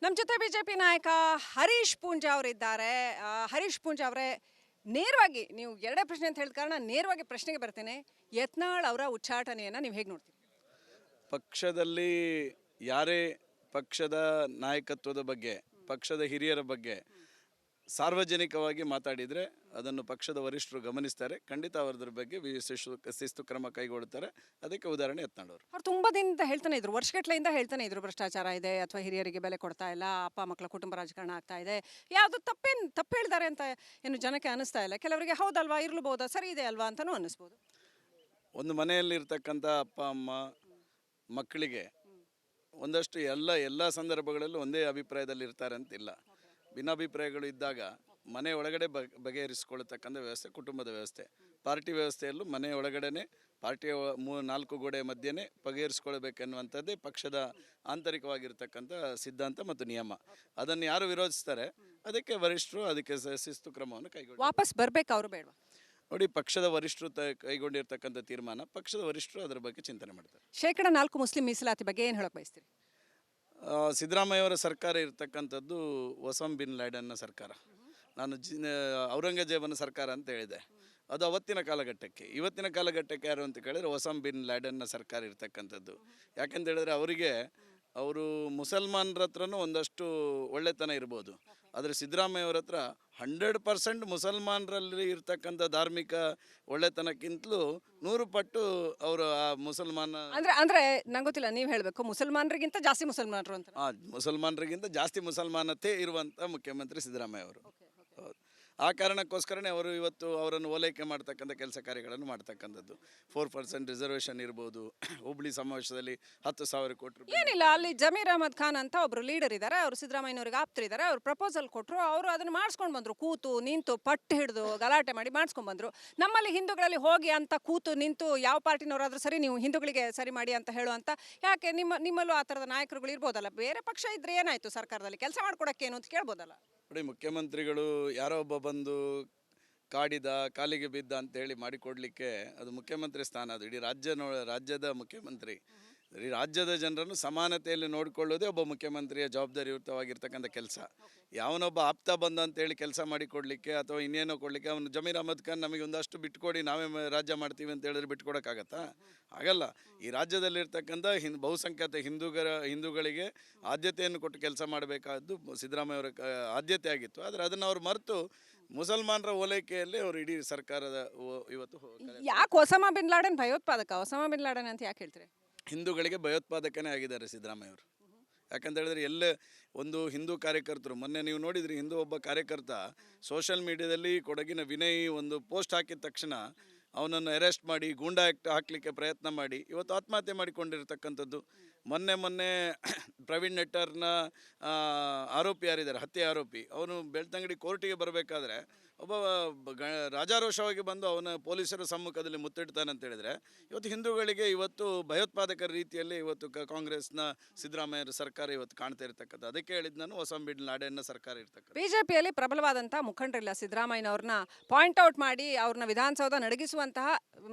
ನಮ್ಮ ಜೊತೆ ಬಿಜೆಪಿ ನಾಯಕ ಹರೀಶ್ ಪೂಂಜಾ ಅವರಿದ್ದಾರೆ. ಹರೀಶ್ ಪೂಂಜಾ ಅವರೇ, ನೇರವಾಗಿ ನೀವು ಎರಡೇ ಪ್ರಶ್ನೆ ಅಂತ ಹೇಳಿದ ಕಾರಣ ನೇರವಾಗಿ ಪ್ರಶ್ನೆಗೆ ಬರ್ತೇನೆ. ಯತ್ನಾಳ್ ಅವರ ಉಚ್ಚಾಟನೆಯನ್ನು ನೀವು ಹೇಗೆ ನೋಡ್ತೀರಿ? ಪಕ್ಷದಲ್ಲಿ ಯಾರೇ ಪಕ್ಷದ ನಾಯಕತ್ವದ ಬಗ್ಗೆ, ಪಕ್ಷದ ಹಿರಿಯರ ಬಗ್ಗೆ ಸಾರ್ವಜನಿಕವಾಗಿ ಮಾತಾಡಿದರೆ ಅದನ್ನು ಪಕ್ಷದ ವರಿಷ್ಠರು ಗಮನಿಸ್ತಾರೆ. ಖಂಡಿತ ಅವರದ್ರ ಬಗ್ಗೆ ಶಿಸ್ತು ಕ್ರಮ ಕೈಗೊಳ್ಳುತ್ತಾರೆ. ಅದಕ್ಕೆ ಉದಾಹರಣೆ ಯತ್ನಾಳ್ ಅವರು. ಅವ್ರು ತುಂಬ ದಿನದಿಂದ ಹೇಳ್ತಾನೆ ಇದ್ರು, ವರ್ಷಗಟ್ಟಲೆಯಿಂದ ಹೇಳ್ತಾನೆ ಇದ್ರು, ಭ್ರಷ್ಟಾಚಾರ ಇದೆ ಅಥವಾ ಹಿರಿಯರಿಗೆ ಬೆಲೆ ಕೊಡ್ತಾ ಇಲ್ಲ, ಅಪ್ಪ ಮಕ್ಕಳ ಕುಟುಂಬ ರಾಜಕಾರಣ ಆಗ್ತಾ ಇದೆ. ಯಾವುದು ತಪ್ಪು ಹೇಳಿದ್ದಾರೆ ಅಂತ ಏನು ಜನಕ್ಕೆ ಅನಿಸ್ತಾ ಇಲ್ಲ. ಕೆಲವರಿಗೆ ಹೌದಲ್ವಾ, ಇರ್ಲಬಹುದಾ, ಸರಿ ಇದೆ ಅಲ್ವಾ ಅಂತಲೂ ಅನ್ನಿಸ್ಬೋದು. ಒಂದು ಮನೆಯಲ್ಲಿರ್ತಕ್ಕಂಥ ಅಪ್ಪ ಅಮ್ಮ ಮಕ್ಕಳಿಗೆ ಒಂದಷ್ಟು ಎಲ್ಲ ಸಂದರ್ಭಗಳಲ್ಲೂ ಒಂದೇ ಅಭಿಪ್ರಾಯದಲ್ಲಿ ಇರ್ತಾರೆ ಅಂತಿಲ್ಲ. ಭಿನ್ನಾಭಿಪ್ರಾಯಗಳು ಇದ್ದಾಗ ಮನೆ ಒಳಗಡೆ ಬಗೆಹರಿಸಿಕೊಳ್ಳತಕ್ಕಂಥ ವ್ಯವಸ್ಥೆ ಕುಟುಂಬದ ವ್ಯವಸ್ಥೆ. ಪಾರ್ಟಿ ವ್ಯವಸ್ಥೆಯಲ್ಲೂ ಮನೆ ಒಳಗಡೆ ಪಾರ್ಟಿಯ 4 ಗೋಡೆ ಮಧ್ಯೆನೇ ಬಗೆಹರಿಸ್ಕೊಳ್ಬೇಕೆನ್ನುವಂಥದ್ದೇ ಪಕ್ಷದ ಆಂತರಿಕವಾಗಿರ್ತಕ್ಕಂಥ ಸಿದ್ಧಾಂತ ಮತ್ತು ನಿಯಮ. ಅದನ್ನು ಯಾರು ವಿರೋಧಿಸ್ತಾರೆ ಅದಕ್ಕೆ ವರಿಷ್ಠರು ಅದಕ್ಕೆ ಶಿಸ್ತು ಕ್ರಮವನ್ನು ಕೈಗೊಳ್ಳುತ್ತಾರೆ. ವಾಪಸ್ ಬರಬೇಕು ಅವರು ಬೇಡ? ನೋಡಿ, ಪಕ್ಷದ ವರಿಷ್ಠರು ಕೈಗೊಂಡಿರ್ತಕ್ಕಂಥ ತೀರ್ಮಾನ, ಪಕ್ಷದ ವರಿಷ್ಠರು ಅದರ ಬಗ್ಗೆ ಚಿಂತನೆ ಮಾಡ್ತಾರೆ. 4% ಮುಸ್ಲಿಂ ಮೀಸಲಾತಿ ಬಗ್ಗೆ ಏನು ಹೇಳಕ್ಕೆ ಬಯಸ್ತೀರಿ? ಸಿದ್ದರಾಮಯ್ಯವರ ಸರ್ಕಾರ ಇರ್ತಕ್ಕಂಥದ್ದು ಒಸಾಮ್ ಬಿನ್ ಲ್ಯಾಡನ್ನ ಸರ್ಕಾರ. ನಾನು ಔರಂಗಜೇಬನ ಸರ್ಕಾರ ಅಂತ ಹೇಳಿದೆ. ಅದು ಅವತ್ತಿನ ಕಾಲಘಟ್ಟಕ್ಕೆ. ಇವತ್ತಿನ ಕಾಲಘಟ್ಟಕ್ಕೆ ಯಾರು ಅಂತ ಕೇಳಿದ್ರೆ ಒಸಾಮ್ ಬಿನ್ ಲ್ಯಾಡನ್ನ ಸರ್ಕಾರ ಇರ್ತಕ್ಕಂಥದ್ದು. ಯಾಕೆಂತ ಹೇಳಿದ್ರೆ ಅವರು ಮುಸಲ್ಮಾನರ ಹತ್ರನೂ ಒಂದಷ್ಟು ಒಳ್ಳೆತನ ಇರ್ಬೋದು, ಆದರೆ ಸಿದ್ದರಾಮಯ್ಯವರ ಹತ್ರ 100% ಮುಸಲ್ಮಾನರಲ್ಲಿ ಇರ್ತಕ್ಕಂಥ ಧಾರ್ಮಿಕ ಒಳ್ಳೆತನಕ್ಕಿಂತಲೂ 100 ಪಟ್ಟು ಅವರು ಆ ಮುಸಲ್ಮಾನ ಅಂದ್ರೆ ನಂಗೆ ಗೊತ್ತಿಲ್ಲ, ನೀವು ಹೇಳಬೇಕು. ಮುಸಲ್ಮಾನರಿಗಿಂತ ಜಾಸ್ತಿ ಮುಸಲ್ಮಾನರು ಅಂತ? ಮುಸಲ್ಮಾನರಿಗಿಂತ ಜಾಸ್ತಿ ಮುಸಲ್ಮಾನತೆ ಇರುವಂಥ ಮುಖ್ಯಮಂತ್ರಿ ಸಿದ್ದರಾಮಯ್ಯ ಅವರು. ಹೌದು. ಆ ಕಾರಣಕ್ಕೋಸ್ಕರನೇ ಅವರು ಇವತ್ತು ಅವರನ್ನು ಓಲೈಕೆ ಮಾಡ್ತಕ್ಕಂಥ ಕೆಲಸ ಕಾರ್ಯಗಳನ್ನು ಮಾಡ್ತಕ್ಕಂಥದ್ದು. 4% ರಿಸರ್ವೇಷನ್ ಇರ್ಬೋದು. ಹುಬ್ಳಿ ಸಮಾವೇಶದಲ್ಲಿ 10,000 ಕೋಟಿ. ಏನಿಲ್ಲ, ಅಲ್ಲಿ ಜಮೀರ್ ಅಹಮದ್ ಖಾನ್ ಅಂತ ಒಬ್ರು ಲೀಡರ್ ಇದ್ದಾರೆ, ಅವರು ಸಿದ್ದರಾಮಯ್ಯನವ್ರಿಗೆ ಆಪ್ತರಿದ್ದಾರೆ. ಅವ್ರು ಪ್ರಪೋಸಲ್ ಕೊಟ್ಟರು, ಅವರು ಅದನ್ನು ಮಾಡಿಸ್ಕೊಂಡು ಬಂದರು. ಕೂತು ನಿಂತು ಪಟ್ಟು ಹಿಡಿದು ಗಲಾಟೆ ಮಾಡಿ ಮಾಡಿಸ್ಕೊಂಡು ಬಂದರು. ನಮ್ಮಲ್ಲಿ ಹಿಂದೂಗಳಲ್ಲಿ ಹೋಗಿ ಅಂತ ಕೂತು ನಿಂತು ಯಾವ ಪಾರ್ಟಿನವರಾದ್ರೂ ಸರಿ, ನೀವು ಹಿಂದೂಗಳಿಗೆ ಸರಿ ಮಾಡಿ ಅಂತ ಹೇಳುವಂತ ಯಾಕೆ ನಿಮ್ಮಲ್ಲೂ ಆ ಥರದ ನಾಯಕರುಗಳು ಇರ್ಬೋದಲ್ಲ? ಬೇರೆ ಪಕ್ಷ ಇದ್ರೆ ಏನಾಯ್ತು, ಸರ್ಕಾರದಲ್ಲಿ ಕೆಲಸ ಮಾಡ್ಕೊಡಕ್ಕೇನು ಅಂತ ಕೇಳ್ಬೋದಲ್ಲ? ನೋಡಿ, ಮುಖ್ಯಮಂತ್ರಿಗಳು ಯಾರೋ ಒಬ್ಬ ಬಂದು ಕಾಲಿಗೆ ಬಿದ್ದ ಅಂತೇಳಿ ಮಾಡಿಕೊಡ್ಲಿಕ್ಕೆ ಅದು ಮುಖ್ಯಮಂತ್ರಿ ಸ್ಥಾನ. ಅದು ಇಡೀ ರಾಜ್ಯದ ಮುಖ್ಯಮಂತ್ರಿ. ಈ ರಾಜ್ಯದ ಜನರನ್ನು ಸಮಾನತೆಯಲ್ಲಿ ನೋಡಿಕೊಳ್ಳೋದೇ ಒಬ್ಬ ಮುಖ್ಯಮಂತ್ರಿಯ ಜವಾಬ್ದಾರಿಯುತವಾಗಿರ್ತಕ್ಕಂಥ ಕೆಲಸ. ಯಾವನೊಬ್ಬ ಆಪ್ತ ಬಂದ ಅಂತೇಳಿ ಕೆಲಸ ಮಾಡಿಕೊಡ್ಲಿಕ್ಕೆ ಅಥವಾ ಇನ್ನೇನೋ ಕೊಡಲಿಕ್ಕೆ, ಅವನು ಜಮೀರ್ ಅಹಮದ್ ಖಾನ್ ನಮಗೆ ಒಂದಷ್ಟು ಬಿಟ್ಕೊಡಿ, ನಾವೇ ರಾಜ್ಯ ಮಾಡ್ತೀವಿ ಅಂತ ಹೇಳಿದ್ರೆ ಬಿಟ್ಕೊಡೋಕ್ಕಾಗತ್ತಾ? ಆಗಲ್ಲ. ಈ ರಾಜ್ಯದಲ್ಲಿರ್ತಕ್ಕಂಥ ಬಹುಸಂಖ್ಯಾತ ಹಿಂದೂಗಳಿಗೆ ಆದ್ಯತೆಯನ್ನು ಕೊಟ್ಟು ಕೆಲಸ ಮಾಡಬೇಕಾದ್ದು ಸಿದ್ದರಾಮಯ್ಯವರ ಆದ್ಯತೆ ಆಗಿತ್ತು. ಆದರೆ ಅದನ್ನು ಅವ್ರು ಮರೆತು ಮುಸಲ್ಮಾನರ ಓಲೈಕೆಯಲ್ಲಿ ಅವರು ಇಡೀ ಸರ್ಕಾರದ ಇವತ್ತು ಯಾಕೆ ಒಸಾಮಾ ಬಿನ್ ಲಾಡೆನ್ ಭಯೋತ್ಪಾದಕ, ಒಸಾಮಾ ಬಿನ್ ಲಾಡೆನ್ ಅಂತ ಯಾಕೆ ಹೇಳ್ತಾರೆ? ಹಿಂದೂಗಳಿಗೆ ಭಯೋತ್ಪಾದಕನೇ ಆಗಿದ್ದಾರೆ ಸಿದ್ದರಾಮಯ್ಯವರು. ಯಾಕಂತ ಹೇಳಿದ್ರೆ ಎಲ್ಲೇ ಒಂದು ಹಿಂದೂ ಕಾರ್ಯಕರ್ತರು, ಮೊನ್ನೆ ನೀವು ನೋಡಿದ್ರಿ, ಹಿಂದೂ ಒಬ್ಬ ಕಾರ್ಯಕರ್ತ ಸೋಷಿಯಲ್ ಮೀಡಿಯಾದಲ್ಲಿ ಕೊಡಗಿನ ವಿನಯ್ ಒಂದು ಪೋಸ್ಟ್ ಹಾಕಿದ ತಕ್ಷಣ ಅವನನ್ನು ಅರೆಸ್ಟ್ ಮಾಡಿ ಗೂಂಡಾ ಆ್ಯಕ್ಟ್ ಹಾಕಲಿಕ್ಕೆ ಪ್ರಯತ್ನ ಮಾಡಿ ಇವತ್ತು ಆತ್ಮಹತ್ಯೆ ಮಾಡಿಕೊಂಡಿರ್ತಕ್ಕಂಥದ್ದು. ಮೊನ್ನೆ ಪ್ರವೀಣ್ ನೆಟ್ಟರ್ನ ಆರೋಪಿ ಯಾರಿದ್ದಾರೆ, ಹತ್ಯೆ ಆರೋಪಿ, ಅವನು ಬೆಳ್ತಂಗಡಿ ಕೋರ್ಟಿಗೆ ಬರಬೇಕಾದ್ರೆ ಒಬ್ಬ ರಾಜಾರೋಷವಾಗಿ ಬಂದು ಅವನ ಪೊಲೀಸರ ಸಮ್ಮುಖದಲ್ಲಿ ಮುತ್ತಿಡ್ತಾನೆ ಅಂತ ಹೇಳಿದರೆ ಇವತ್ತು ಹಿಂದೂಗಳಿಗೆ ಇವತ್ತು ಭಯೋತ್ಪಾದಕರ ರೀತಿಯಲ್ಲಿ ಇವತ್ತು ಕಾಂಗ್ರೆಸ್ನ ಸಿದ್ದರಾಮಯ್ಯ ಸರ್ಕಾರ ಇವತ್ತು ಕಾಣ್ತಾ ಇರ್ತಕ್ಕಂಥ. ಅದಕ್ಕೆ ಹೇಳಿದ್ದು ನಾನು, ಒಸಾಮ್ ಬಿನ್ ಲಾಡೆನ್ನ ಸರ್ಕಾರ ಇರ್ತಕ್ಕಂಥ. ಬಿಜೆಪಿಯಲ್ಲಿ ಪ್ರಬಲವಾದಂಥ ಮುಖಂಡರಿಲ್ಲ. ಸಿದ್ದರಾಮಯ್ಯನವ್ರನ್ನ ಪಾಯಿಂಟ್ ಔಟ್ ಮಾಡಿ ಅವ್ರನ್ನ ವಿಧಾನಸೌಧ ನಡಗಿಸುವಂತಹ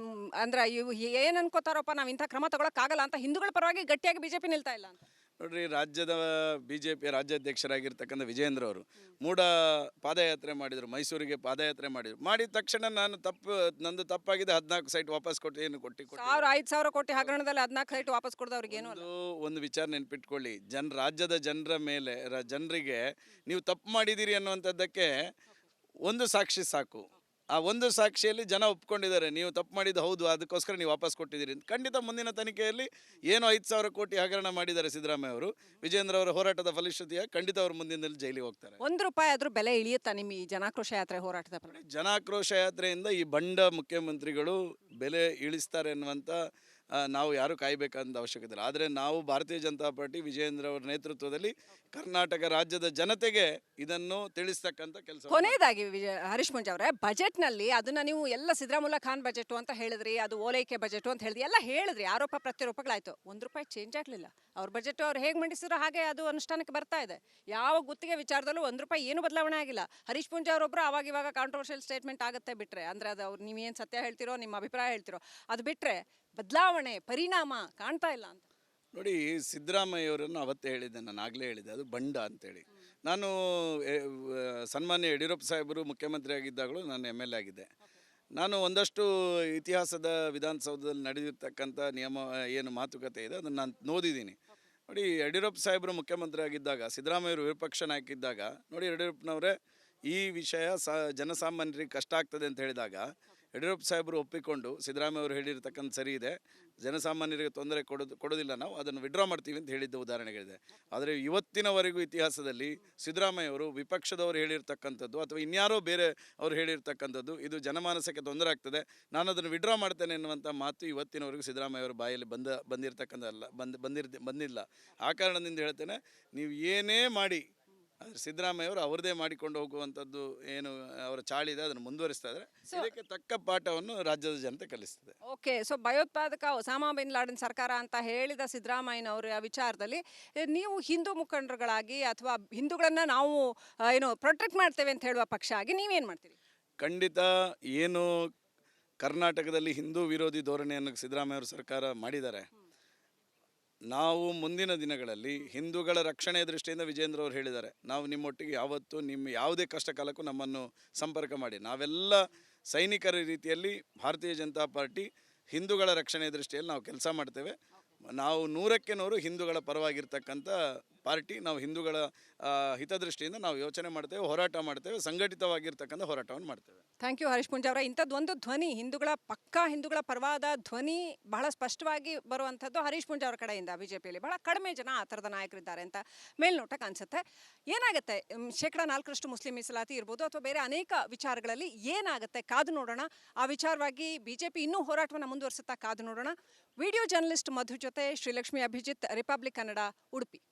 ಅಂದ್ರೆ ಇವು ಏನು ಅನ್ಕೋತಾರಪ್ಪ, ನಾವು ಇಂಥ ಕ್ರಮ ತಗೊಳಕ್ಕಾಗಲ್ಲ ಅಂತ ಹಿಂದೂಗಳ ಪರವಾಗಿ ಗಟ್ಟಿಯಾಗಿ ಬಿಜೆಪಿ ನಿಲ್ತಾ ಇಲ್ಲ ಅಂತ. ನೋಡ್ರಿ, ರಾಜ್ಯದ ಬಿಜೆಪಿಯ ರಾಜ್ಯಾಧ್ಯಕ್ಷರಾಗಿರ್ತಕ್ಕಂಥ ವಿಜೇಂದ್ರ ಅವರು ಮೂಡ ಪಾದಯಾತ್ರೆ ಮಾಡಿದರು, ಮೈಸೂರಿಗೆ ಪಾದಯಾತ್ರೆ ಮಾಡಿದ ತಕ್ಷಣ ನಂದು ತಪ್ಪಾಗಿದೆ, 14 ಸೈಟ್ ವಾಪಸ್ ಕೊಟ್ಟು ಏನು 5,000 ಕೋಟಿ ಹಗರಣದಲ್ಲಿ 14 ಸೈಟ್ ವಾಪಸ್ ಕೊಡೋದು ಅವ್ರಿಗೇನು? ಒಂದು ವಿಚಾರ ನೆನ್ಪಿಟ್ಕೊಳ್ಳಿ, ರಾಜ್ಯದ ಜನರ ಮೇಲೆ ಜನರಿಗೆ ನೀವು ತಪ್ಪು ಮಾಡಿದ್ದೀರಿ ಅನ್ನುವಂಥದ್ದಕ್ಕೆ ಒಂದು ಸಾಕ್ಷಿ ಸಾಕು. ಆ ಒಂದು ಸಾಕ್ಷಿಯಲ್ಲಿ ಜನ ಒಪ್ಕೊಂಡಿದ್ದಾರೆ, ನೀವು ತಪ್ಪು ಮಾಡಿದ್ದು ಹೌದು, ಅದಕ್ಕೋಸ್ಕರ ನೀವು ವಾಪಸ್ ಕೊಟ್ಟಿದ್ದೀರಿ ಅಂತ. ಖಂಡಿತ ಮುಂದಿನ ತನಿಖೆಯಲ್ಲಿ ಏನು 5,000 ಕೋಟಿ ಹಗರಣ ಮಾಡಿದ್ದಾರೆ ಸಿದ್ದರಾಮಯ್ಯ ಅವರು, ವಿಜೇಂದ್ರ ಅವರ ಹೋರಾಟದ ಫಲಶ್ರುತಿಯಾಗಿ ಖಂಡಿತ ಅವರು ಮುಂದಿನದಲ್ಲಿ ಜೈಲಿಗೆ ಹೋಗ್ತಾರೆ. ₹1 ಆದ್ರೂ ಬೆಲೆ ಇಳಿಯುತ್ತಾ ನಿಮ್ಮ ಈ ಜನಾಕ್ರೋಶ ಯಾತ್ರೆ ಹೋರಾಟದ? ಜನಾಕ್ರೋಶ ಯಾತ್ರೆಯಿಂದ ಈ ಬಂಡ ಮುಖ್ಯಮಂತ್ರಿಗಳು ಬೆಲೆ ಇಳಿಸ್ತಾರೆ ಅನ್ನುವಂಥ ನಾವು ಯಾರೂ ಕಾಯಬೇಕಂತ ಅವಶ್ಯಕತೆ ಇಲ್ಲ. ಆದರೆ ನಾವು ಭಾರತೀಯ ಜನತಾ ಪಾರ್ಟಿ ವಿಜೇಂದ್ರ ಅವರ ನೇತೃತ್ವದಲ್ಲಿ ಕರ್ನಾಟಕ ರಾಜ್ಯದ ಜನತೆಗೆ ಇದನ್ನು ತಿಳಿಸ್ತಕ್ಕಂಥ ಕೆಲಸ. ಕೊನೆಯದಾಗಿ ಹರೀಶ್ ಪೂಂಜಾ ಅವರೇ, ಬಜೆಟ್ನಲ್ಲಿ ಅದನ್ನ ನೀವು ಎಲ್ಲ ಸಿದ್ದರಾಮುಲ್ಲಾ ಖಾನ್ ಬಜೆಟ್ ಅಂತ ಹೇಳಿದ್ರಿ, ಅದು ಓಲೈಕೆ ಬಜೆಟ್ ಅಂತ ಹೇಳಿದ್ರಿ, ಎಲ್ಲ ಹೇಳಿದ್ರಿ, ಆರೋಪ ಪ್ರತ್ಯಾರೋಪಗಳಾಯ್ತು. ₹1 ಚೇಂಜ್ ಆಗಲಿಲ್ಲ. ಅವ್ರ ಬಜೆಟ್ ಅವ್ರು ಹೇಗೆ ಮಂಡಿಸಿದ್ರು ಹಾಗೆ ಅದು ಅನುಷ್ಠಾನಕ್ಕೆ ಬರ್ತಾ ಇದೆ. ಯಾವ ಗುತ್ತಿಗೆ ವಿಚಾರದಲ್ಲೂ ₹1 ಏನು ಬದಲಾವಣೆ ಆಗಿಲ್ಲ. ಹರೀಶ್ ಪೂಂಜಾ ಅವರೊಬ್ಬರು ಆವಾಗ ಇವಾಗ ಕಾಂಟ್ರವರ್ಷಿಯಲ್ ಸ್ಟೇಟ್ಮೆಂಟ್ ಆಗುತ್ತೆ ಬಿಟ್ರೆ, ಅಂದ್ರೆ ಅದು ಅವ್ರು ನೀವೇನು ಸತ್ಯ ಹೇಳ್ತಿರೋ, ನಿಮ್ಮ ಅಭಿಪ್ರಾಯ ಹೇಳ್ತಿರೋ, ಅದು ಬಿಟ್ರೆ ಬದಲಾವಣೆ ಪರಿಣಾಮ ಕಾಣ್ತಾ ಇಲ್ಲ ಅಂತ. ನೋಡಿ, ಸಿದ್ದರಾಮಯ್ಯವರನ್ನು ಅವತ್ತೇ ಹೇಳಿದ್ದೆ, ನಾನು ಆಗಲೇ ಹೇಳಿದ್ದೆ, ಅದು ಬಂಡ ಅಂತೇಳಿ. ನಾನು ಸನ್ಮಾನ್ಯ ಯಡಿಯೂರಪ್ಪ ಸಾಹೇಬರು ಮುಖ್ಯಮಂತ್ರಿ ಆಗಿದ್ದಾಗಲೂ ನಾನು MLA ಆಗಿದ್ದೆ. ನಾನು ಒಂದಷ್ಟು ಇತಿಹಾಸದ ವಿಧಾನಸೌಧದಲ್ಲಿ ನಡೆದಿರ್ತಕ್ಕಂಥ ನಿಯಮ ಏನು ಮಾತುಕತೆ ಇದೆ ಅದನ್ನು ನಾನು ಓದಿದ್ದೀನಿ. ನೋಡಿ, ಯಡಿಯೂರಪ್ಪ ಸಾಹೇಬರು ಮುಖ್ಯಮಂತ್ರಿ ಆಗಿದ್ದಾಗ, ಸಿದ್ದರಾಮಯ್ಯವರು ವಿಪಕ್ಷ ನಾಯಕ ಇದ್ದಾಗ, ನೋಡಿ ಯಡಿಯೂರಪ್ಪನವರೇ ಈ ವಿಷಯ ಜನಸಾಮಾನ್ಯರಿಗೆ ಕಷ್ಟ ಆಗ್ತದೆ ಅಂತ ಹೇಳಿದಾಗ ಯಡಿಯೂರಪ್ಪ ಸಾಹೇಬರು ಒಪ್ಪಿಕೊಂಡು ಸಿದ್ದರಾಮಯ್ಯ ಅವರು ಹೇಳಿರ್ತಕ್ಕಂಥ ಸರಿ ಇದೆ, ಜನಸಾಮಾನ್ಯರಿಗೆ ತೊಂದರೆ ಕೊಡೋದಿಲ್ಲ, ನಾವು ಅದನ್ನು ವಿಡ್ರಾ ಮಾಡ್ತೀವಿ ಅಂತ ಹೇಳಿದ್ದ ಉದಾಹರಣೆಗಳಿದೆ. ಆದರೆ ಇವತ್ತಿನವರೆಗೂ ಇತಿಹಾಸದಲ್ಲಿ ಸಿದ್ದರಾಮಯ್ಯ ಅವರು ವಿಪಕ್ಷದವರು ಹೇಳಿರ್ತಕ್ಕಂಥದ್ದು ಅಥವಾ ಇನ್ಯಾರೋ ಬೇರೆ ಅವರು ಹೇಳಿರ್ತಕ್ಕಂಥದ್ದು ಇದು ಜನಮಾನಸಕ್ಕೆ ತೊಂದರೆ ಆಗ್ತದೆ, ನಾನು ಅದನ್ನು ವಿಡ್ರಾ ಮಾಡ್ತೇನೆ ಎನ್ನುವಂಥ ಮಾತು ಇವತ್ತಿನವರೆಗೂ ಸಿದ್ದರಾಮಯ್ಯ ಅವರ ಬಾಯಲ್ಲಿ ಬಂದಿಲ್ಲ. ಆ ಕಾರಣದಿಂದ ಹೇಳ್ತೇನೆ, ನೀವು ಏನೇ ಮಾಡಿ ಆದರೆ ಸಿದ್ದರಾಮಯ್ಯ ಅವರು ಅವ್ರದೇ ಮಾಡಿಕೊಂಡು ಹೋಗುವಂಥದ್ದು ಏನು ಅವರ ಚಾಳಿದೆ ಅದನ್ನು ಮುಂದುವರಿಸ್ತಾ ಇದ್ದಾರೆ. ಇದಕ್ಕೆ ತಕ್ಕ ಪಾಠವನ್ನು ರಾಜ್ಯದ ಜನತೆ ಕಲಿಸ್ತದೆ. ಓಕೆ, ಸೊ ಭಯೋತ್ಪಾದಕ ಒಸಾಮಾ ಬಿನ್ ಲಾಡೆನ್ ಸರ್ಕಾರ ಅಂತ ಹೇಳಿದ ಸಿದ್ದರಾಮಯ್ಯನವರ ವಿಚಾರದಲ್ಲಿ ನೀವು ಹಿಂದೂ ಮುಖಂಡರುಗಳಾಗಿ ಅಥವಾ ಹಿಂದೂಗಳನ್ನ ನಾವು ಏನು ಪ್ರೊಟೆಕ್ಟ್ ಮಾಡ್ತೇವೆ ಅಂತ ಹೇಳುವ ಪಕ್ಷ ಆಗಿ ನೀವೇನು ಮಾಡ್ತೀರಿ? ಖಂಡಿತ ಏನು ಕರ್ನಾಟಕದಲ್ಲಿ ಹಿಂದೂ ವಿರೋಧಿ ಧೋರಣೆಯನ್ನು ಸಿದ್ದರಾಮಯ್ಯ ಅವರು ಸರ್ಕಾರ ಮಾಡಿದ್ದಾರೆ. ನಾವು ಮುಂದಿನ ದಿನಗಳಲ್ಲಿ ಹಿಂದೂಗಳ ರಕ್ಷಣೆ ದೃಷ್ಟಿಯಿಂದ ವಿಜೇಂದ್ರ ಅವರು ಹೇಳಿದ್ದಾರೆ, ನಾವು ನಿಮ್ಮೊಟ್ಟಿಗೆ ಯಾವತ್ತೂ ನಿಮ್ಮ ಯಾವುದೇ ಕಷ್ಟ ಕಾಲಕ್ಕೂ ನಮ್ಮನ್ನು ಸಂಪರ್ಕ ಮಾಡಿ, ನಾವೆಲ್ಲ ಸೈನಿಕರ ರೀತಿಯಲ್ಲಿ ಭಾರತೀಯ ಜನತಾ ಪಾರ್ಟಿ ಹಿಂದೂಗಳ ರಕ್ಷಣೆ ದೃಷ್ಟಿಯಲ್ಲಿ ನಾವು ಕೆಲಸ ಮಾಡ್ತೇವೆ. ನಾವು 100ಕ್ಕೆ 100 ಹಿಂದೂಗಳ ಪರವಾಗಿರ್ತಕ್ಕಂಥ ಪಾರ್ಟಿ. ನಾವು ಹಿಂದೂಗಳ ಹಿತದೃಷ್ಟಿಯಿಂದ ನಾವು ಯೋಚನೆ ಮಾಡ್ತೇವೆ, ಹೋರಾಟ ಮಾಡ್ತೇವೆ, ಸಂಘಟಿತವಾಗಿರ್ತಕ್ಕಂಥ ಹೋರಾಟವನ್ನು ಮಾಡ್ತೇವೆ. ಥ್ಯಾಂಕ್ ಯು ಹರೀಶ್ ಪೂಂಜಾ ಅವರ. ಇಂಥದ್ದೊಂದು ಧ್ವನಿ, ಹಿಂದೂಗಳ ಪರವಾದ ಧ್ವನಿ ಬಹಳ ಸ್ಪಷ್ಟವಾಗಿ ಬರುವಂಥದ್ದು ಹರೀಶ್ ಪೂಂಜಾ ಅವರ ಕಡೆಯಿಂದ. ಬಿಜೆಪಿಯಲ್ಲಿ ಬಹಳ ಕಡಿಮೆ ಜನ ಆ ಥರದ ನಾಯಕರಿದ್ದಾರೆ ಅಂತ ಮೇಲ್ನೋಟಕ್ಕೆ ಅನಿಸುತ್ತೆ. ಏನಾಗುತ್ತೆ, 4% ಮುಸ್ಲಿಂ ಮೀಸಲಾತಿ ಇರ್ಬೋದು ಅಥವಾ ಬೇರೆ ಅನೇಕ ವಿಚಾರಗಳಲ್ಲಿ ಏನಾಗುತ್ತೆ ಕಾದು ನೋಡೋಣ. ಆ ವಿಚಾರವಾಗಿ ಬಿಜೆಪಿ ಇನ್ನೂ ಹೋರಾಟವನ್ನು ಮುಂದುವರಿಸುತ್ತಾ ಕಾದು ನೋಡೋಣ. ವಿಡಿಯೋ ಜರ್ನಲಿಸ್ಟ್ ಮಧು ಜೊತೆ ಶ್ರೀಲಕ್ಷ್ಮಿ ಅಭಿಜಿತ್, ರಿಪಬ್ಲಿಕ್ ಕನ್ನಡ, ಉಡುಪಿ.